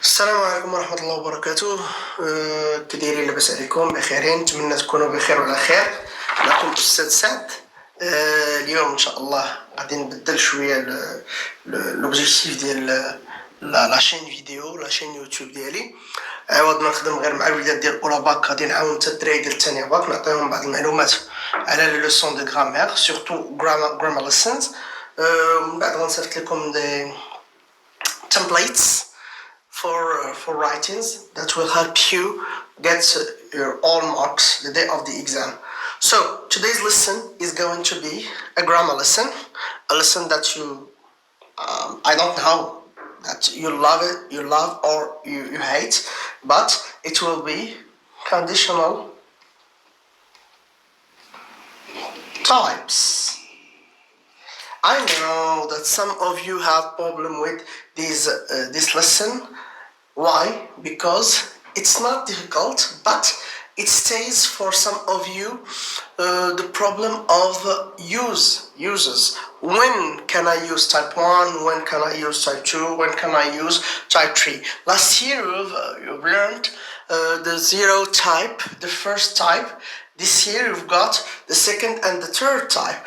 السلام عليكم ورحمة الله وبركاته. كي دايرين؟ لاباس عليكم؟ بخيرين؟ نتمنى تكونوا بخير وعلى خير. معكم أستاذ سعد. اليوم إن شاء الله غادي نبدل شوية لوبجيكتيف ديال لاشين فيديو، لاشين يوتيوب ديالي. عوض ما نخدم غير مع الوليدات ديال اولى باك، غادي نعاون حتى الدراري ديال الثانيه باك، نعطيهم بعض المعلومات على لي لوسون دو غرامير، سورتو غرامر ليسنز. من بعد غنصيفط لكم دي templates for writings that will help you get your all marks the day of the exam. So today's lesson is going to be a grammar lesson, a lesson that I don't know that you love or you hate, but it will be conditional types. I know that some of you have problem with this lesson. Why? Because it's not difficult, but it stays for some of you the problem of uses. When can I use type 1? When can I use type 2? When can I use type 3? Last year you've learned the zero type, the first type. This year you've got the second and the third type.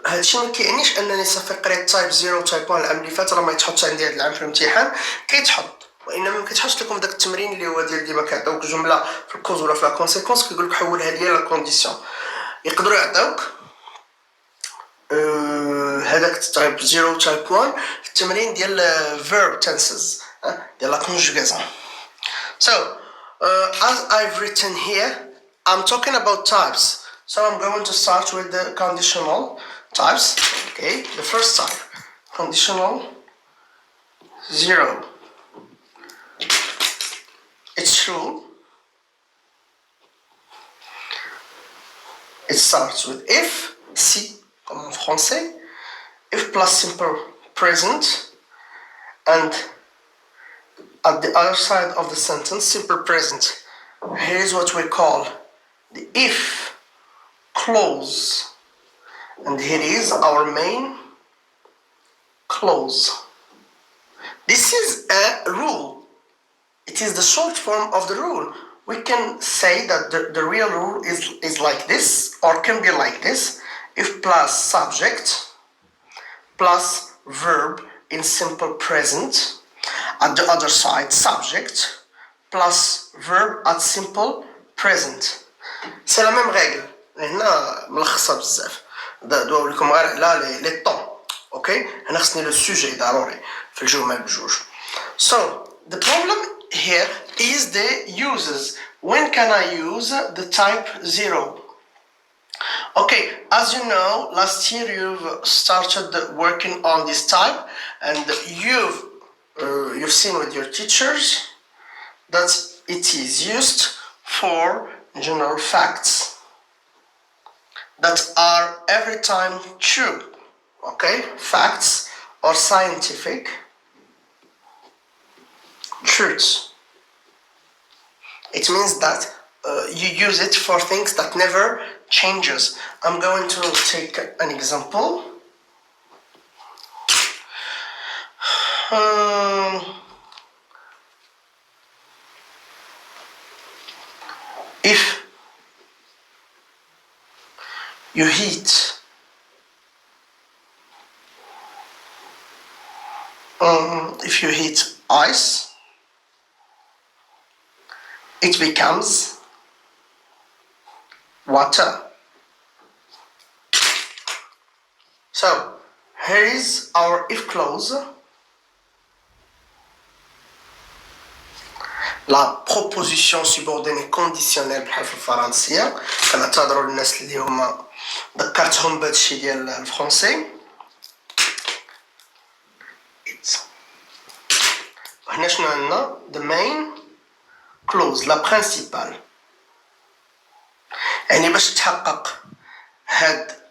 هادشي ما كيعنيش انني صافي قريت تايب 0 تايب 1 العام اللي فات راه ما يتحطش عندي هاد العام في الامتحان. كيتحط، وانما ما كيتحطش لكم داك التمرين اللي هو ديال ديما كيعطيوك جمله في الكوز ولا في لا كونسيكونس كيقول لك حولها ليا لا كونديسيون. يقدروا يعطيوك هذاك تايب 0 تايب 1 في التمرين ديال verb tenses ديال لا conjugaison. So as I've written here, I'm talking about types. So I'm going to start with the conditional types. Okay, the first type, conditional 0. It's true. It starts with if, si, comme en français, if plus simple present, and at the other side of the sentence, simple present. Here's what we call the if clause, and here is our main clause. This is a rule. It is the short form of the rule. We can say that the real rule is like this, or can be like this: if plus subject plus verb in simple present, at the other side subject plus verb at simple present. C'est la même règle. هنا ملخصه بزاف، دواو لكم غير على لي طون. اوكي، هنا خصني لو سوجي ضروري في الجمل بجوج. So the problem here is the uses. When can I use the type 0? Okay, as you know, last year you've started working on this type, and you've seen with your teachers that it is used for general facts that are every time true. Okay, facts or scientific truths. It means that you use it for things that never changes. I'm going to take an example. If you heat ice, it becomes water. So here is our if clause. La proposition subordonnée conditionnelle بحال في الفرنسية. كنعتذروا للناس اللي هما ذكرتهم بهذا الشيء ديال الفرنسي. وهنا شنو عندنا؟ the main clause, la principale. يعني باش تحقق هاد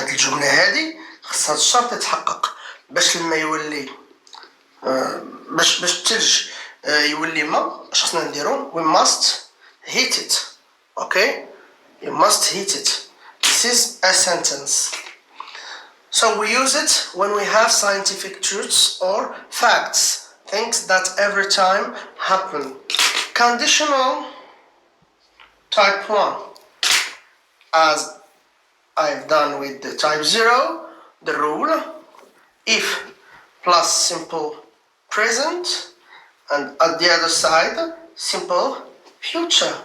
الجملة هادي خص هاد الشرط يتحقق باش لما يولي باش الثلج يولي ما. اش خصنا نديرو؟ we must heat it. Okay, you must heat it. This is a sentence. So we use it when we have scientific truths or facts, things that every time happen. Conditional type 1, as I've done with the type 0, the rule, if plus simple present, and at the other side, simple future.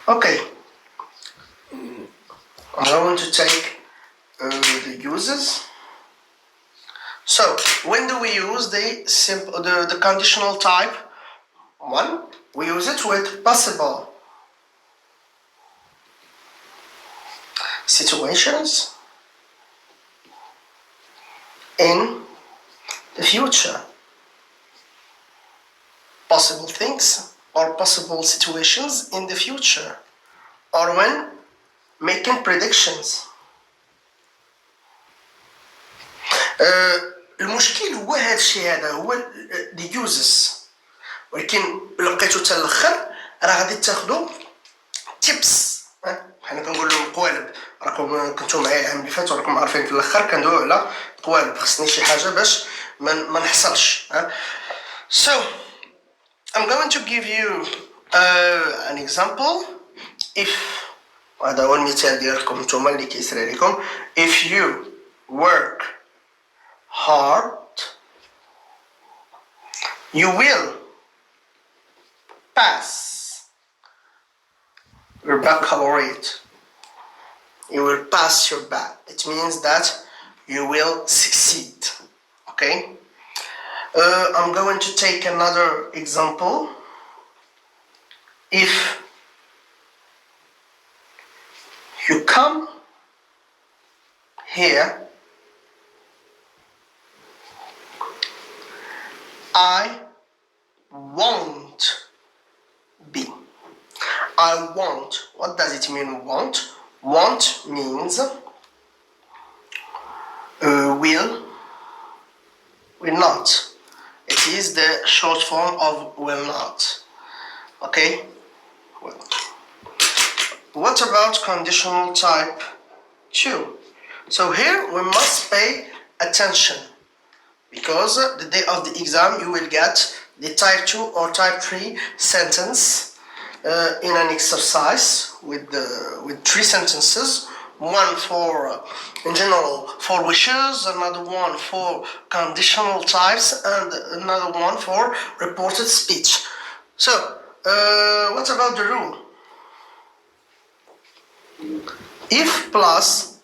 Okay, I'm going to take the uses. So, when do we use the conditional type 1? We use it with possible situations in the future. Possible things or possible situations in the future, or when making predictions. المشكل هو هذا الشيء هذا هو the uses، ولكن لقيتو حتى الاخر راه غادي تاخذوا تيبس. حنا كنقول لهم قوالب، راكم كنتو معايا العام اللي فات وراكم عارفين في الاخر كندويو على قوالب، خصني شي حاجه باش ما نحصلش. So I'm going to give you an example. If هذا هو المثال ديالكم نتوما اللي كيسري عليكم. If you work hard you will pass your baccalaureate. You will pass your bac. It means that you will succeed. Okay? I'm going to take another example. If you come here, I won't be. I won't. What does it mean, won't? Won't means will not. It is the short form of will not. Okay? Well. What about conditional type 2? So here we must pay attention, because the day of the exam you will get the type 2 or type 3 sentence in an exercise with 3 sentences. One for, in general, for wishes, another one for conditional types, and another one for reported speech. So, what about the rule? If plus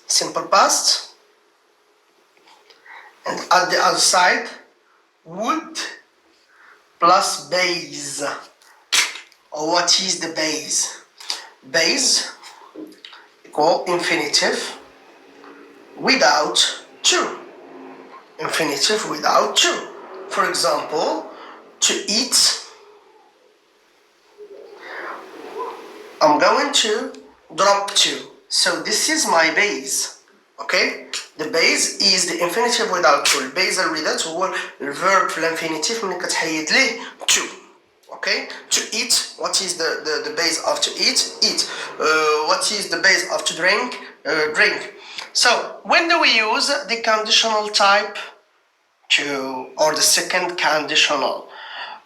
simple past, and at the other side, would plus base. Or what is the base? Base equal infinitive without to. Infinitive without to. For example, to eat. I'm going to drop to. So this is my base. Okay? The base is the infinitive without to. البيز الريدات هو الverb في الانفينيتيف ملي كتحيد ليه to. Okay? To eat. What is the base of to eat? Eat. What is the base of to drink? Drink. So when do we use the conditional type 2 or the second conditional?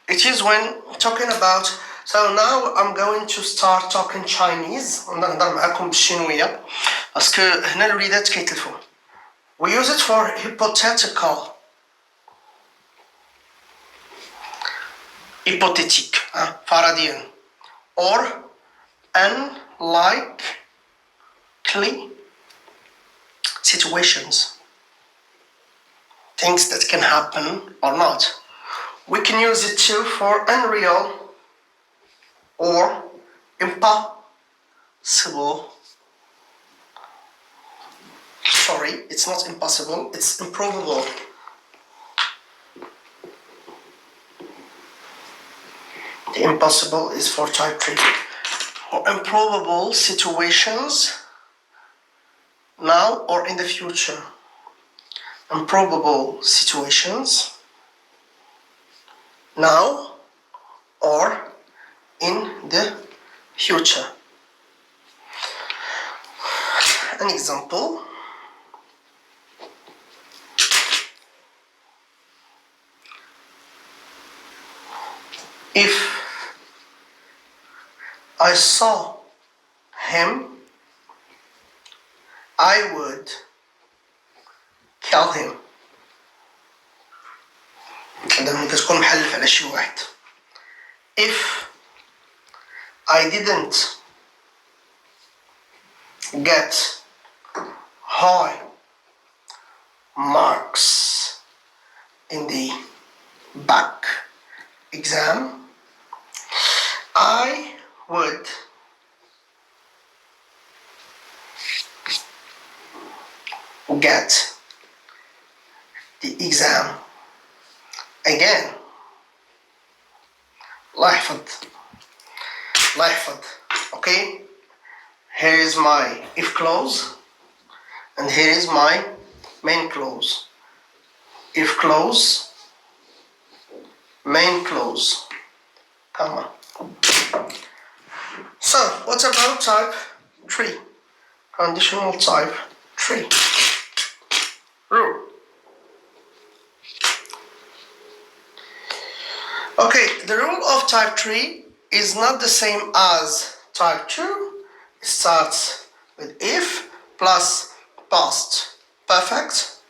It is when talking about. So now I'm going to start talking Chinese. نهضر معاكم بالشينوية باسكو هنا الوليدات كيتلفوا. We use it for hypothetical. Hypothetic, فرضيا. Or unlikely situations. Things that can happen or not. We can use it too for unreal or impossible. Sorry, it's not impossible, it's improbable. The impossible is for type 3. Or improbable situations now or in the future. Improbable situations now or in the future. An example. If I saw him, I would kill him. عندما كتكون محلف على شي واحد. If I didn't get high marks in the back exam, I would get the exam again. الله يحفظ. Okay, here is my if clause and here is my main clause. If clause, main clause, comma. So what about type 3? Conditional type 3 rule. Okay, the rule of type 3 is not the same as type 2. It starts with if plus past perfect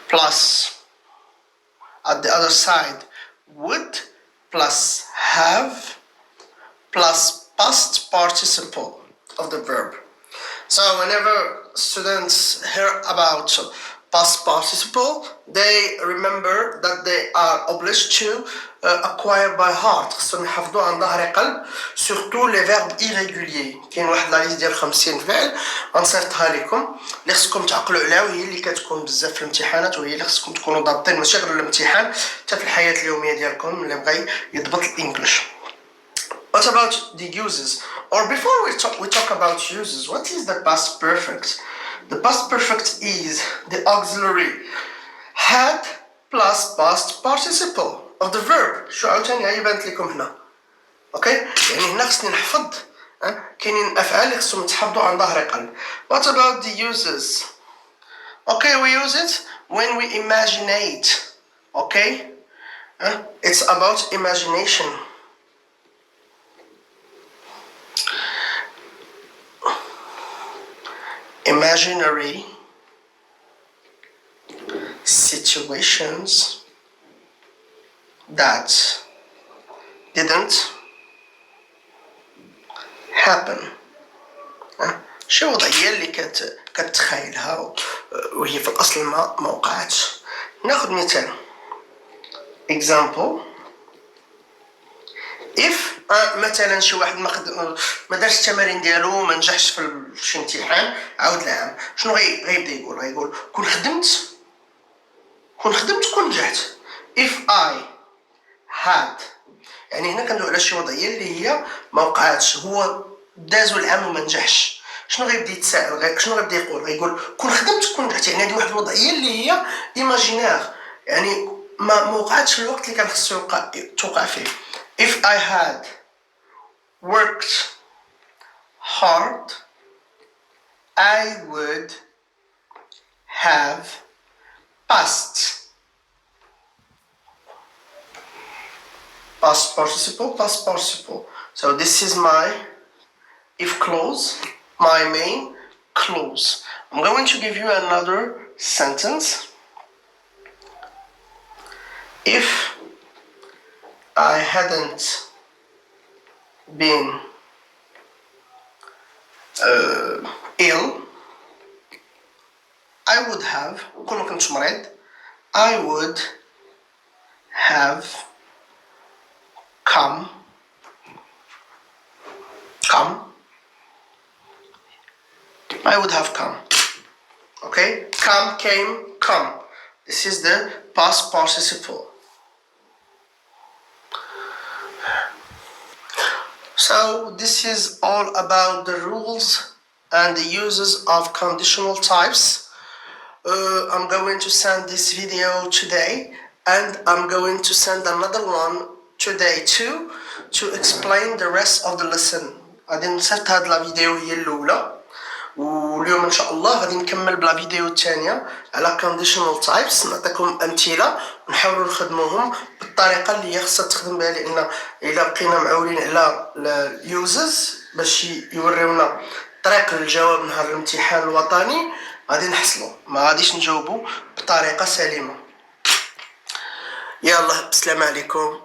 plus at the other side would plus have plus past participle of the verb. So whenever students hear about past participle, they remember that they are obliged to acquire by heart. خصهم يحفظوا عن ظهر قلب surtout les verbes irréguliers. كاين واحد لا ليست ديال 50 فعل غنصيفطها لكم اللي خصكم تعقلوا عليها وهي اللي كتكون بزاف في الامتحانات وهي اللي خصكم تكونوا ضابطين ماشي غير الامتحان حتى في الحياة اليومية ديالكم اللي بغى يضبط الانجليش. What about the uses? Or before we talk about uses, what is the past perfect? The past perfect is the auxiliary had plus past participle of the verb. شو عاوتاني هي بانت لكم هنا. اوكي؟ يعني هنا خصني نحفظ كاينين افعال اللي خصهم يتحفظوا عن ظهر قلب. What about the uses? Okay, we use it when we imaginate. Okay? It's about imagination. Imaginary situations that didn't happen. شو وضعية اللي كتخيلها وهي في الأصل ما وقعتش. ناخذ مثال. Example. If مثلا شي واحد ما دارش التمارين ديالو ما نجحش في شي امتحان عاود العام شنو غيبدا يقول كون خدمت كون نجحت. If I had يعني هنا كندوي على شي وضعيه اللي هي ما وقعتش هو دازو العام وما نجحش شنو غيبدا يتساءل شنو غيبدا يقول كون خدمت كون نجحت يعني هذه واحد الوضعيه اللي هي ايماجينير يعني ما وقعتش في الوقت اللي كان خصو توقع فيه. If I had worked hard, I would have passed. Past participle. So this is my if clause, my main clause. I'm going to give you another sentence. If I hadn't been ill, I would have كون ما كنتش مريض I would have come I would have come. Okay, came, come. This is the past participle. So this is all about the rules and the uses of conditional types. I'm going to send this video today and I'm going to send another one today too. to explain the rest of the lesson. غادي نصيفط هاد لا فيديو هي الاولى، واليوم ان شاء الله غادي نكمل بلا فيديو الثانيه على conditional types، نعطيكم امثله ونحاولوا نخدموهم بالطريقه اللي هي خصها تخدم بها، لان الا بقينا معولين على اليوزز باش يوريونا طريق الجواب نهار الامتحان الوطني غادي نحصلوا ما غاديش نجاوبوا بطريقه سليمه. يلا السلام عليكم.